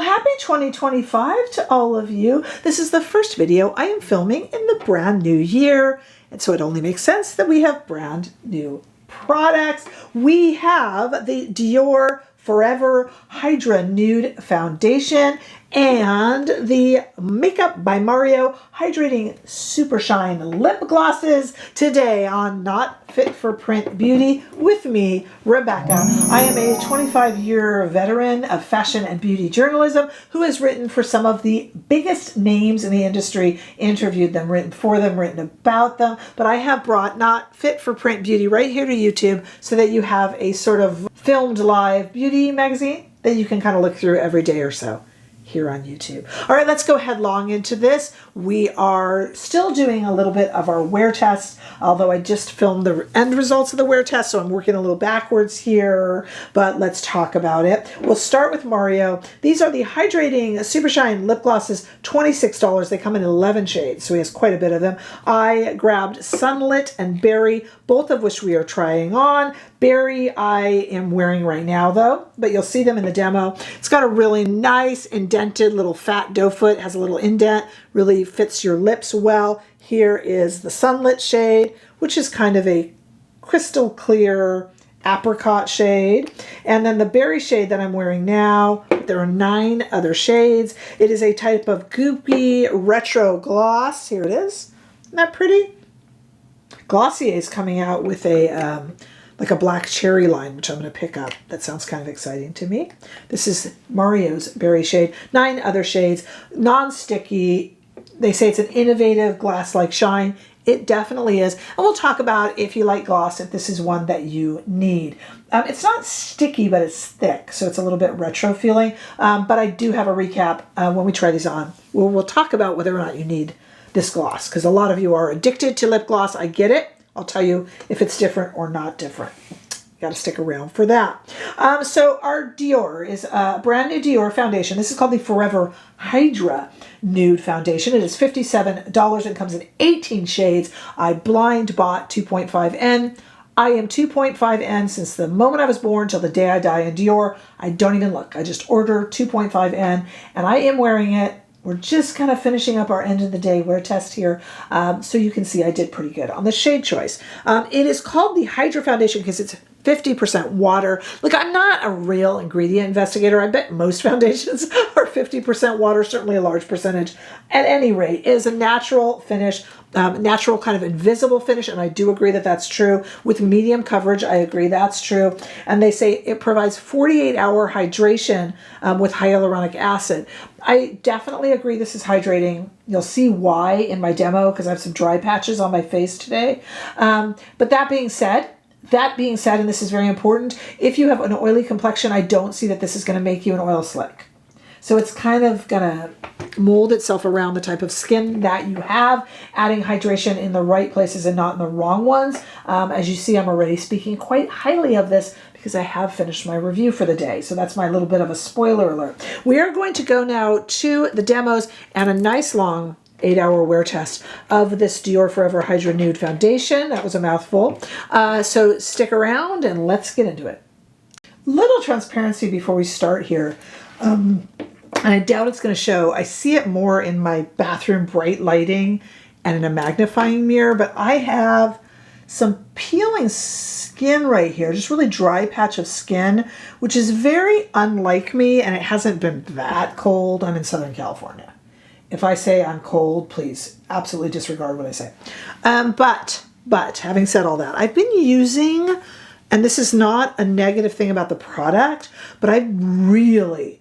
Well, happy 2025 to all of you. This is the first video I am filming in the brand new year. And so it only makes sense that we have brand new products. We have the Dior Forever Hydra Nude Foundation and the Makeup by Mario Hydrating SuperShine Lip Glosses today on Not Fit for Print Beauty with me, Rebecca. I am a 25-year veteran of fashion and beauty journalism who has written for some of the biggest names in the industry, interviewed them, written for them, written about them, but I have brought Not Fit for Print Beauty right here to YouTube so that you have a sort of filmed live beauty magazine that you can kind of look through every day or so here on YouTube. All right, let's go headlong into this. We are still doing a little bit of our wear test, although I just filmed the end results of the wear test, so I'm working a little backwards here, but let's talk about it. We'll start with Mario. These are the Hydrating SuperShine Lip Glosses, $26. They come in 11 shades, so he has quite a bit of them. I grabbed Sunlit and Berry, both of which we are trying on. Berry I am wearing right now though, but you'll see them in the demo. It's got a really nice indented little fat doe foot, has a little indent, really fits your lips well. Here is the Sunlit shade, which is kind of a crystal clear apricot shade. And then the Berry shade that I'm wearing now, there are 9 other shades. It is a type of goopy retro gloss. Here it is. Isn't that pretty? Glossier is coming out with a like a black cherry line, which I'm going to pick up. That sounds kind of exciting to me. This is Mario's Berry shade. 9 other shades, non-sticky. They say it's an innovative glass-like shine. It definitely is. And we'll talk about, if you like gloss, if this is one that you need. It's not sticky, but it's thick, so it's a little bit retro feeling. But I do have a recap when we try these on. We'll talk about whether or not you need this gloss, because a lot of you are addicted to lip gloss. I get it. I'll tell you if it's different or not different. You got to stick around for that. So our Dior is a brand new Dior foundation. This is called the Forever Hydra Nude Foundation. It is $57 and comes in 18 shades. I blind bought 2.5N. I am 2.5N since the moment I was born till the day I die in Dior. I don't even look. I just order 2.5N and I am wearing it. We're just kind of finishing up our end of the day wear test here. So you can see I did pretty good on the shade choice. It is called the Hydra Foundation because it's 50% water. Look, I'm not a real ingredient investigator. I bet most foundations are 50% water, certainly a large percentage. At any rate, it is a natural finish, natural kind of invisible finish, and I do agree that that's true. With medium coverage, I agree that's true. And they say it provides 48-hour hydration with hyaluronic acid. I definitely agree this is hydrating. You'll see why in my demo because I have some dry patches on my face today. But that being said, and this is very important, if you have an oily complexion, I don't see that this is going to make you an oil slick. So it's kind of going to mold itself around the type of skin that you have, adding hydration in the right places and not in the wrong ones. As you see, I'm already speaking quite highly of this because I have finished my review for the day. So that's my little bit of a spoiler alert. We are going to go now to the demos and a nice long 8-hour wear test of this Dior Forever Hydra Nude Foundation. That was a mouthful. So stick around and let's get into it. Little transparency before we start here. I doubt it's going to show. I see it more in my bathroom bright lighting and in a magnifying mirror, but I have some peeling skin right here, just really dry patch of skin, which is very unlike me, and it hasn't been that cold. I'm in Southern California. If I say I'm cold, please absolutely disregard what I say. But having said all that, I've been using, and this is not a negative thing about the product, but I've really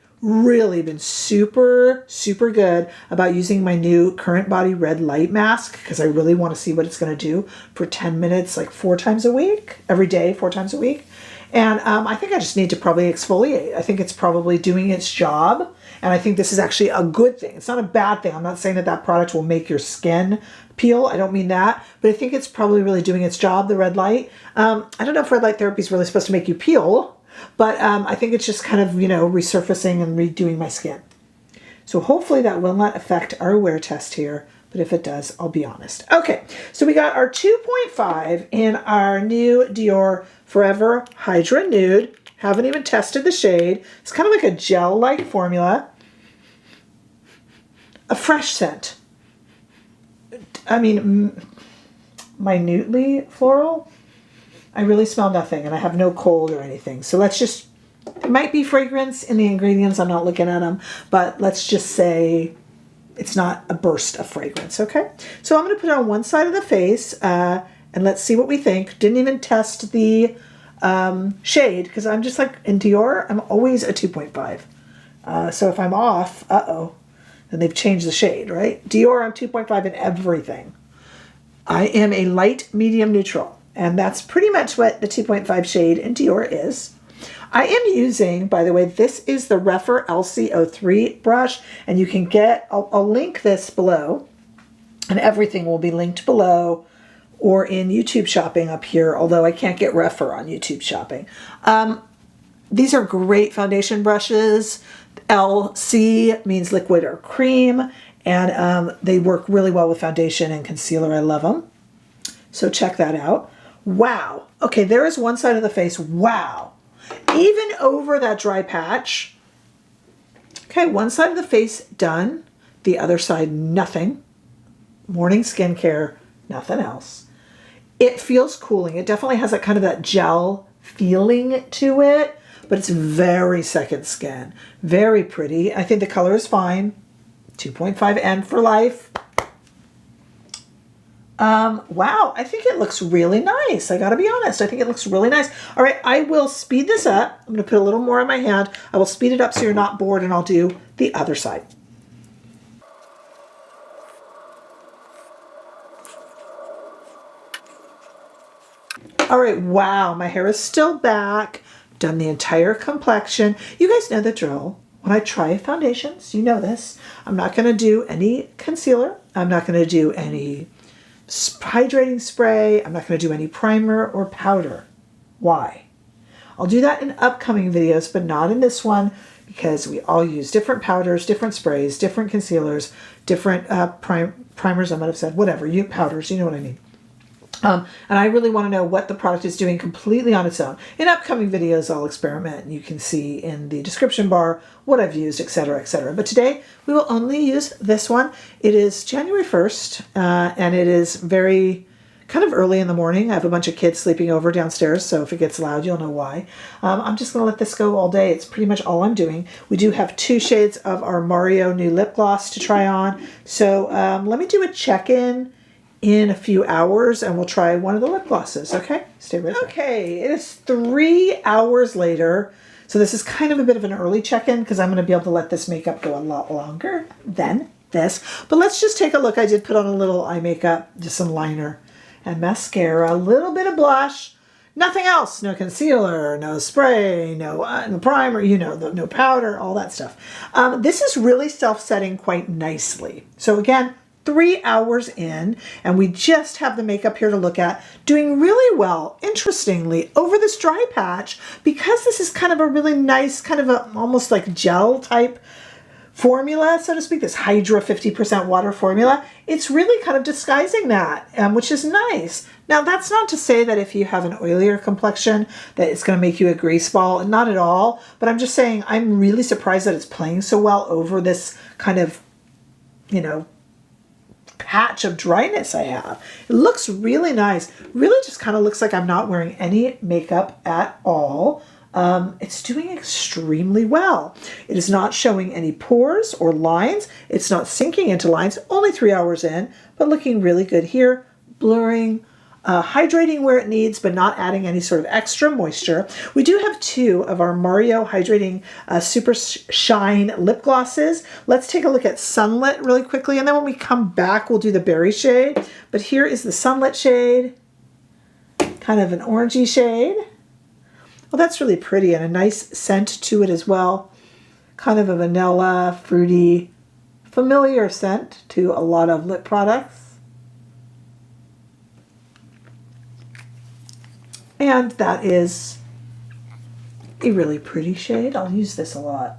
been super good about using my new Current Body Red Light Mask because I really want to see what it's going to do for 10 minutes, like 4 times a week, every day, 4 times a week. And I think I just need to probably exfoliate. I think it's probably doing its job. And I think this is actually a good thing. It's not a bad thing. I'm not saying that that product will make your skin peel. I don't mean that. But I think it's probably really doing its job, the red light. I don't know if red light therapy is really supposed to make you peel. But I think it's just kind of, resurfacing and redoing my skin. So hopefully that will not affect our wear test here. But if it does, I'll be honest. Okay, so we got our 2.5 in our new Dior Forever Hydra Nude. Haven't even tested the shade. It's kind of like a gel-like formula. a fresh scent. I mean, minutely floral. I really smell nothing, and I have no cold or anything. So let's just, it might be fragrance in the ingredients. I'm not looking at them, but let's just say it's not a burst of fragrance, okay? So I'm going to put it on one side of the face, and let's see what we think. Didn't even test the shade, because I'm just like, in Dior, I'm always a 2.5. So if I'm off, then they've changed the shade, right? Dior, I'm 2.5 in everything. I am a light, medium, neutral, and that's pretty much what the 2.5 shade in Dior is. I am using, by the way, this is the Rephr LC03 brush, and you can get, I'll link this below, and everything will be linked below or in YouTube shopping up here, although I can't get Rephr on YouTube shopping. These are great foundation brushes. LC means liquid or cream, and they work really well with foundation and concealer. I love them. So check that out. Wow. Okay, there is one side of the face. Wow. Even over that dry patch. Okay, one side of the face done. The other side, nothing. Morning skincare, nothing else. It feels cooling. It definitely has that kind of that gel feeling to it, but it's very second skin. Very pretty. I think the color is fine. 2.5N for life. Wow, I think it looks really nice. I gotta be honest. I think it looks really nice. All right, I will speed this up. I'm gonna put a little more on my hand. I will speed it up so you're not bored, and I'll do the other side. All right, wow, my hair is still back. Done the entire complexion. You guys know the drill. When I try foundations, you know this. I'm not gonna do any concealer. I'm not gonna do any hydrating spray. I'm not going to do any primer or powder. Why? I'll do that in upcoming videos, but not in this one, because we all use different powders, different sprays, different concealers, different primers, I might have said, whatever, powders, you know what I mean. And I really want to know what the product is doing completely on its own. In upcoming videos, I'll experiment, and you can see in the description bar what I've used, etc., etc. But today, we will only use this one. It is January 1st, and it is very kind of early in the morning. I have a bunch of kids sleeping over downstairs, so if it gets loud, you'll know why. I'm just going to let this go all day. It's pretty much all I'm doing. We do have 2 shades of our Mario New Lip Gloss to try on. So let me do a check-in in a few hours, and we'll try one of the lip glosses, okay? Stay right there. Okay, it is 3 hours later, so this is kind of a bit of an early check-in because I'm going to be able to let this makeup go a lot longer than this. But let's just take a look. I did put on a little eye makeup, just some liner and mascara, a little bit of blush, nothing else. No concealer, no spray, no primer, you know, no powder, all that stuff. This is really self-setting quite nicely. So again, 3 hours in, and we just have the makeup here to look at, doing really well, interestingly, over this dry patch, because this is kind of a really nice, kind of a almost like gel type formula, so to speak, this Hydra 50% water formula. It's really kind of disguising that, which is nice. Now, that's not to say that if you have an oilier complexion that it's going to make you a grease ball, not at all, but I'm just saying I'm really surprised that it's playing so well over this kind of, you know, patch of dryness I have. It looks really nice. Really just kind of looks like I'm not wearing any makeup at all. It's doing extremely well. It is not showing any pores or lines. It's not sinking into lines. Only 3 hours in, but looking really good here. Blurring, hydrating where it needs, but not adding any sort of extra moisture. We do have 2 of our Mario Hydrating SuperShine lip glosses. Let's take a look at Sunlit really quickly, and then when we come back, we'll do the berry shade. But here is the Sunlit shade, kind of an orangey shade. Well, that's really pretty, and a nice scent to it as well. Kind of a vanilla, fruity, familiar scent to a lot of lip products. And that is a really pretty shade. I'll use this a lot.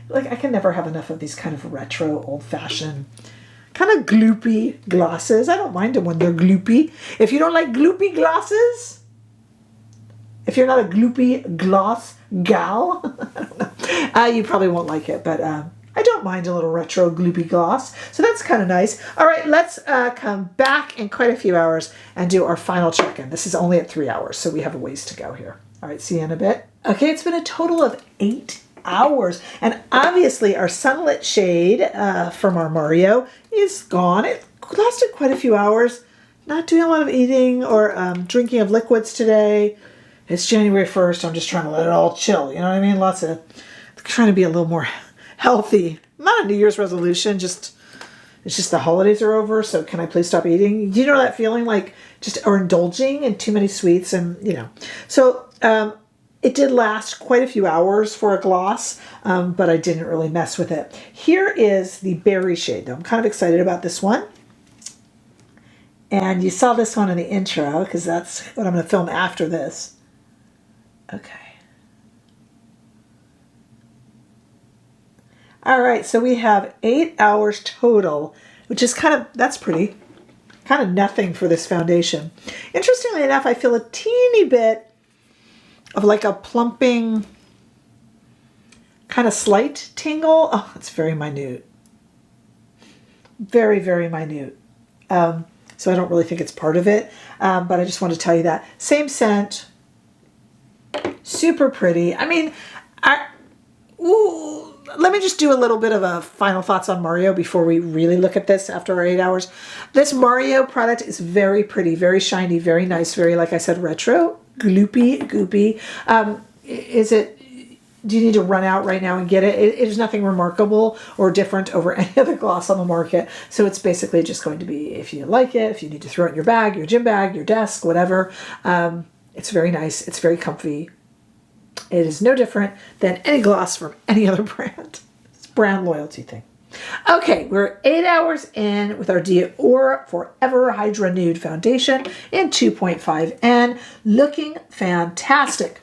Like, I can never have enough of these kind of retro, old-fashioned, kind of gloopy glosses. I don't mind them when they're gloopy. If you don't like gloopy glosses, if you're not a gloopy gloss gal, I don't know, you probably won't like it, but I don't don't mind a little retro gloopy gloss. So that's kind of nice. All right, let's come back in quite a few hours and do our final check-in. This is only at 3 hours, so we have a ways to go here. All right, see you in a bit. Okay, it's been a total of 8 hours. And obviously our Sunlit shade from our Mario is gone. It lasted quite a few hours. Not doing a lot of eating or drinking of liquids today. It's January 1st. I'm just trying to let it all chill. You know what I mean? Lots of trying to be a little more healthy. Not a New Year's resolution. It's just the holidays are over. So can I please stop eating? Do you know that feeling like or indulging in too many sweets and So it did last quite a few hours for a gloss, but I didn't really mess with it. Here is the berry shade though. I'm kind of excited about this one. And you saw this one in the intro because that's what I'm going to film after this. Okay. All right, so we have 8 hours total, which is that's pretty, kind of nothing for this foundation. Interestingly enough, I feel a teeny bit of like a plumping, kind of slight tingle. Oh, it's very minute. Very, very minute. So I don't really think it's part of it, but I just want to tell you that. Same scent. Super pretty. I mean, let me just do a little bit of a final thoughts on Mario before we really look at this after our 8 hours. This Mario product is very pretty, very shiny, very nice, very, like I said, retro, gloopy, goopy. Do you need to run out right now and get it? It is nothing remarkable or different over any other gloss on the market. So it's basically just going to be, if you like it, if you need to throw it in your bag, your gym bag, your desk, whatever. It's very nice. It's very comfy. It is no different than any gloss from any other brand. It's a brand loyalty thing. Okay, we're 8 hours in with our Dior Forever Hydra Nude Foundation in 2.5N. Looking fantastic.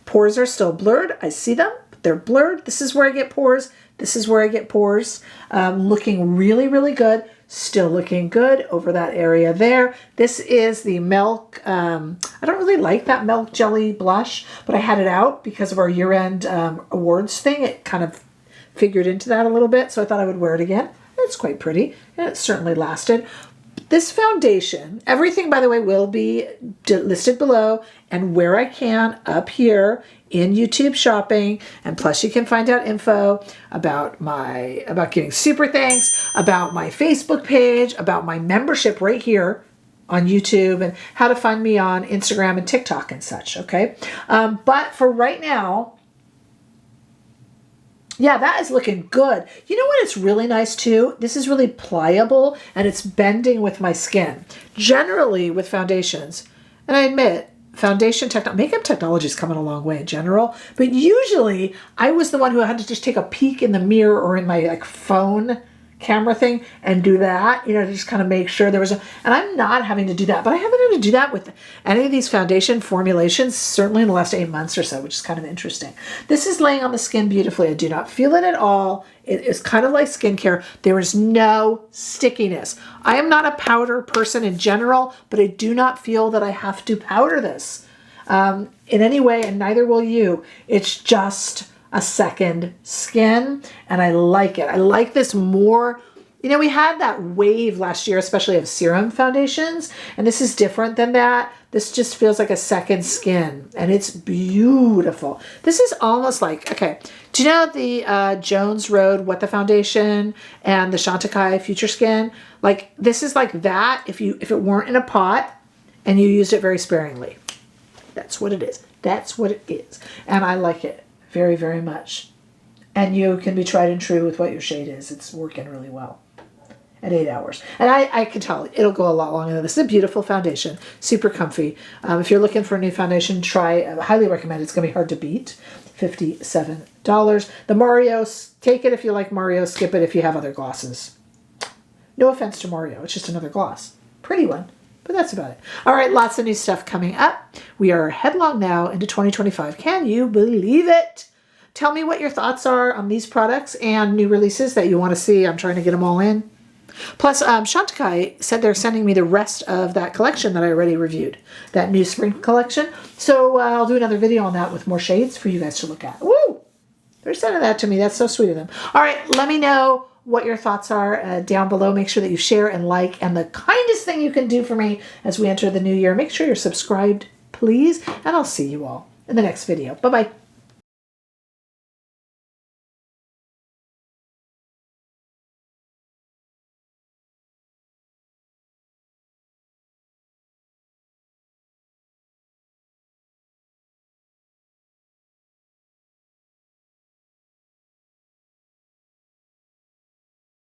Pores are still blurred. I see them, but they're blurred. This is where I get pores. This is where I get pores. Looking really, really good. Still looking good over that area there. This is the Milk. I don't really like that Milk Jelly blush, but I had it out because of our year-end awards thing. It kind of figured into that a little bit, so I thought I would wear it again. It's quite pretty, and it certainly lasted. This foundation, everything, by the way, will be listed below, and where I can, up here in YouTube shopping, and plus you can find out info about getting super thanks, about my Facebook page, about my membership right here on YouTube, and how to find me on Instagram and TikTok and such, okay? But for right now, yeah, that is looking good. You know what is really nice too? This is really pliable and it's bending with my skin. Generally with foundations, and I admit, makeup technology is coming a long way in general, but usually I was the one who had to just take a peek in the mirror or in my phone camera thing and do that, to just kind of make sure there was and I'm not having to do that, but I haven't had to do that with any of these foundation formulations, certainly in the last 8 months or so, which is kind of interesting. This is laying on the skin beautifully. I do not feel it at all. It is kind of like skincare. There is no stickiness. I am not a powder person in general, but I do not feel that I have to powder this in any way, and neither will you. It's just a second skin, and I like it. I like this more. We had that wave last year, especially of serum foundations, and this is different than that. This just feels like a second skin, and it's beautiful. This is almost like, okay, do you know the Jones Road What the Foundation and the Chantecaille Future Skin? Like, this is like that if it weren't in a pot and you used it very sparingly. That's what it is. That's what it is, and I like it very, very much. And you can be tried and true with what your shade is. It's working really well at 8 hours. And I can tell it'll go a lot longer than this. It's a beautiful foundation, super comfy. If you're looking for a new foundation, I highly recommend it. It's going to be hard to beat. $57. The Mario, take it if you like Mario, skip it if you have other glosses. No offense to Mario, it's just another gloss. Pretty one. But that's about it. All right, lots of new stuff coming up. We are headlong now into 2025. Can you believe it? Tell me what your thoughts are on these products and new releases that you want to see. I'm trying to get them all in. Plus, Chantecaille said they're sending me the rest of that collection that I already reviewed, that new spring collection. So I'll do another video on that with more shades for you guys to look at. Woo! They're sending that to me. That's so sweet of them. All right, let me know what your thoughts are down below. Make sure that you share and like. And the kindest thing you can do for me as we enter the new year, make sure you're subscribed, please. And I'll see you all in the next video. Bye-bye.